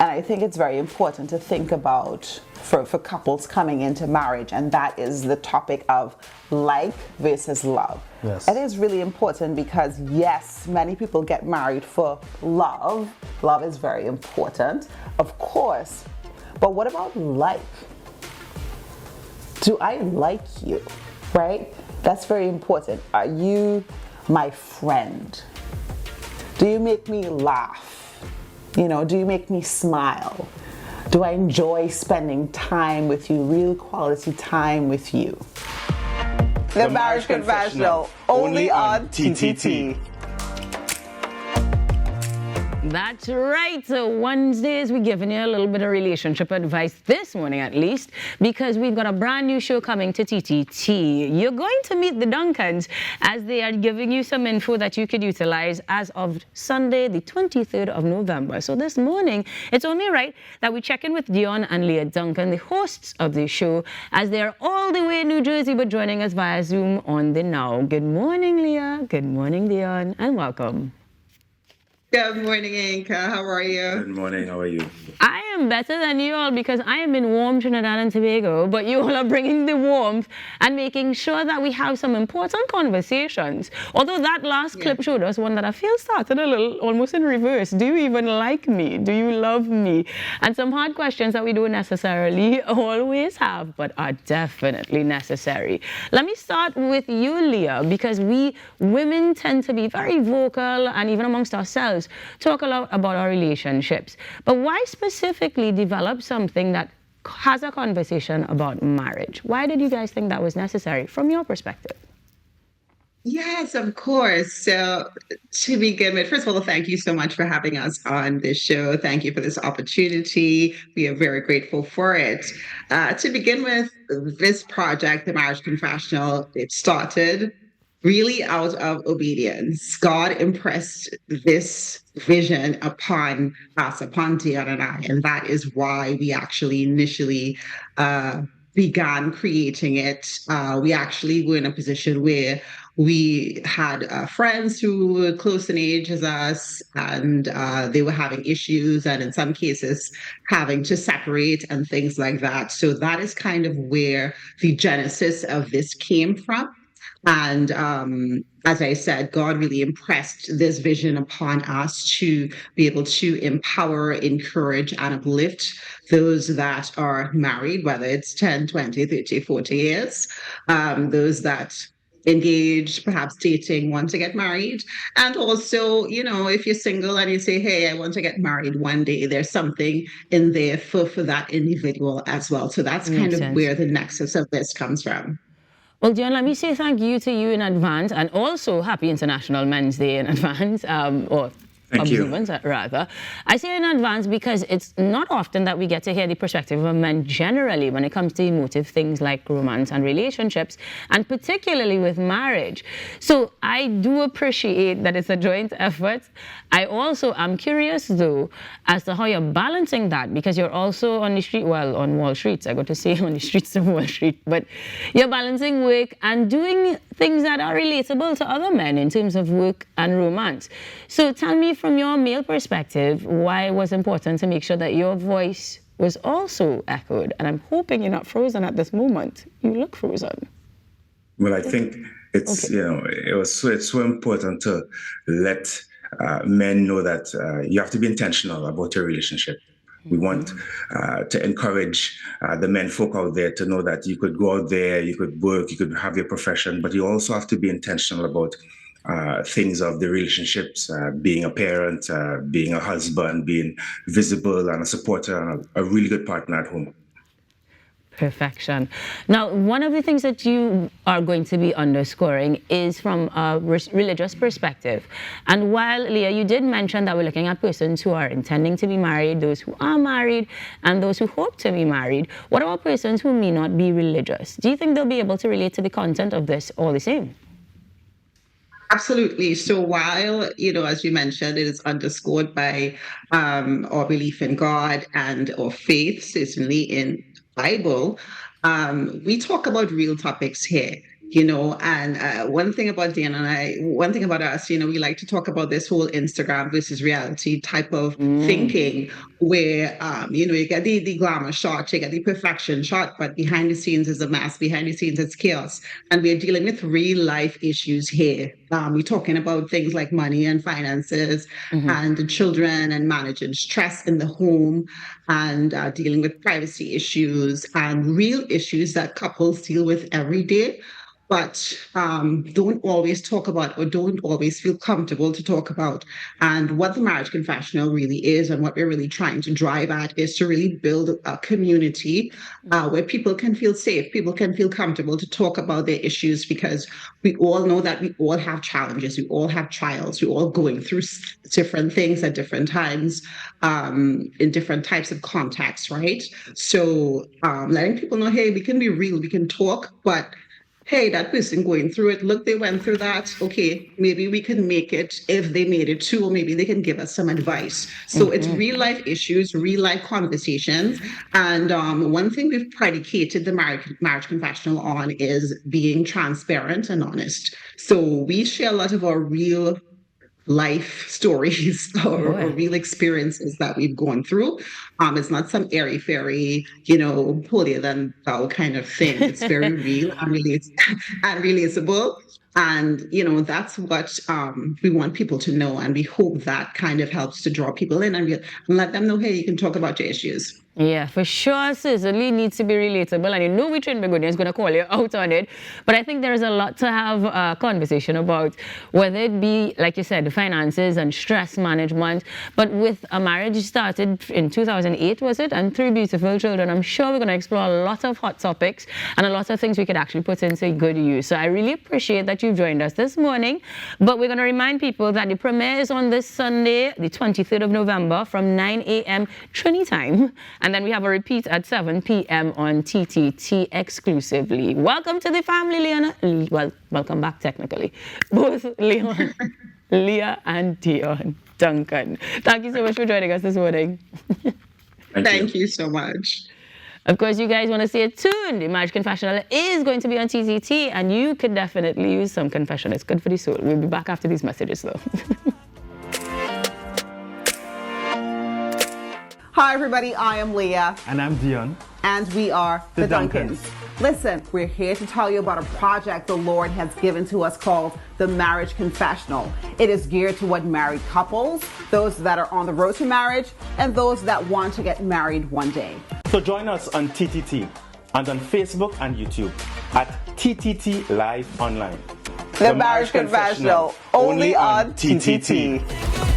I think it's very important to think about for couples coming into marriage, and that is the topic of like versus love. Yes. It is really important because yes, many people get married for love. Love is very important, of course. But what about like? Do I like you, right? That's very important. Are you my friend? Do you make me laugh? You know, do you make me smile? Do I enjoy spending time with you, real quality time with you? The Marriage Confessional, only on TTT. That's right. So Wednesdays, we're giving you a little bit of relationship advice this morning at least, because we've got a brand new show coming to TTT. You're going to meet the Duncans as they are giving you some info that you could utilize as of Sunday, the 23rd of November. So this morning, it's only right that we check in with Deon and Leah Duncan, the hosts of the show, as they're all the way in New Jersey, but joining us via Zoom on the now. Good morning, Leah. Good morning, Deon, and welcome. Good morning, Anka. How are you? Good morning. How are you? I am better than you all because I am in warm Trinidad and Tobago, but you all are bringing the warmth and making sure that we have some important conversations. Although that last clip showed us one that I feel started a little almost in reverse. Do you even like me? Do you love me? And some hard questions that we don't necessarily always have, but are definitely necessary. Let me start with you, Leah, because we women tend to be very vocal, and even amongst ourselves, talk a lot about our relationships. But why specifically develop something that has a conversation about marriage? Why did you guys think that was necessary from your perspective? Yes, of course. So to begin with, first of all, thank you so much for having us on this show. Thank you for this opportunity. We are very grateful for it. To begin with, this project, the Marriage Confessional, it started really out of obedience. God impressed this vision upon us, upon Deon and I, and that is why we actually initially began creating it. We actually were in a position where we had friends who were close in age as us, and they were having issues, and in some cases having to separate and things like that. So that is kind of where the genesis of this came from. And as I said, God really impressed this vision upon us to be able to empower, encourage, and uplift those that are married, whether it's 10, 20, 30, 40 years, those that engaged, perhaps dating, want to get married. And also, you know, if you're single and you say, hey, I want to get married one day, there's something in there for that individual as well. So that's kind of where the nexus of this comes from. Well, Deon, let me say thank you to you in advance, and also happy International Men's Day in advance, or observance, rather. I say in advance because it's not often that we get to hear the perspective of men generally when it comes to emotive things like romance and relationships, and particularly with marriage. So I do appreciate that it's a joint effort. I also am curious, though, as to how you're balancing that, because you're also on the street, well, on Wall Street, I got to say on the streets of Wall Street, but you're balancing work and doing things that are relatable to other men in terms of work and romance. So tell me, from your male perspective, why it was important to make sure that your voice was also echoed. And I'm hoping you're not frozen at this moment. You look frozen. Well, I think it's, you know, it's so important to let men know that you have to be intentional about your relationship. We want to encourage the men folk out there to know that you could go out there, you could work, you could have your profession, but you also have to be intentional about things of the relationships, being a parent, being a husband, being visible and a supporter and a really good partner at home. Perfection. Now, one of the things that you are going to be underscoring is from a religious perspective. And while, Leah, you did mention that we're looking at persons who are intending to be married, those who are married, and those who hope to be married, what about persons who may not be religious? Do you think they'll be able to relate to the content of this all the same? Absolutely. So while, as you mentioned, it is underscored by our belief in God and our faith, certainly in Bible, we talk about real topics here. And one thing about Dan and one thing about us, we like to talk about this whole Instagram versus reality type of thinking where, you get the glamour shot, you get the perfection shot, but behind the scenes is a mess, behind the scenes it's chaos. And we're dealing with real life issues here. We're talking about things like money and finances and the children and managing stress in the home and dealing with privacy issues and real issues that couples deal with every day, but don't always talk about or don't always feel comfortable to talk about. And what the Marriage Confessional really is and what we're really trying to drive at is to really build a community where people can feel safe, people can feel comfortable to talk about their issues, because we all know that we all have challenges, we all have trials, we're all going through different things at different times in different types of contexts, right? So letting people know, hey, we can be real, we can talk, but hey, that person going through it, look, they went through that. Okay, maybe we can make it if they made it too, or maybe they can give us some advice. So it's real life issues, real life conversations. And one thing we've predicated the marriage confessional on is being transparent and honest. So we share a lot of our real life stories or real experiences that we've gone through. It's not some airy fairy, holier than thou kind of thing. It's very real and relatable. And that's what we want people to know, and we hope that kind of helps to draw people in and let them know, hey, you can talk about your issues. Yeah, for sure, certainly needs to be relatable. And we train Begonia is going to call you out on it. But I think there's a lot to have a conversation about, whether it be, like you said, the finances and stress management. But with a marriage started in 2008, was it? And 3 beautiful children. I'm sure we're going to explore a lot of hot topics and a lot of things we could actually put into good use. So I really appreciate that you've joined us this morning. But we're going to remind people that the premiere is on this Sunday, the 23rd of November from 9 a.m. Trini time. And then we have a repeat at 7 p.m. on TTT exclusively. Welcome to the family, Leah. Well, welcome back technically. Both Leah and Deon. Duncan. Thank you so much for joining us this morning. Thank you so much. Of course, you guys want to stay tuned. The Marriage Confessional is going to be on TTT, and you could definitely use some confession. It's good for the soul. We'll be back after these messages, though. Hi, everybody. I am Leah. And I'm Deon. And we are the Duncans. Listen, we're here to tell you about a project the Lord has given to us called the Marriage Confessional. It is geared toward married couples, those that are on the road to marriage, and those that want to get married one day. So join us on TTT and on Facebook and YouTube at TTT Live Online. The Marriage Confessional, only on TTT.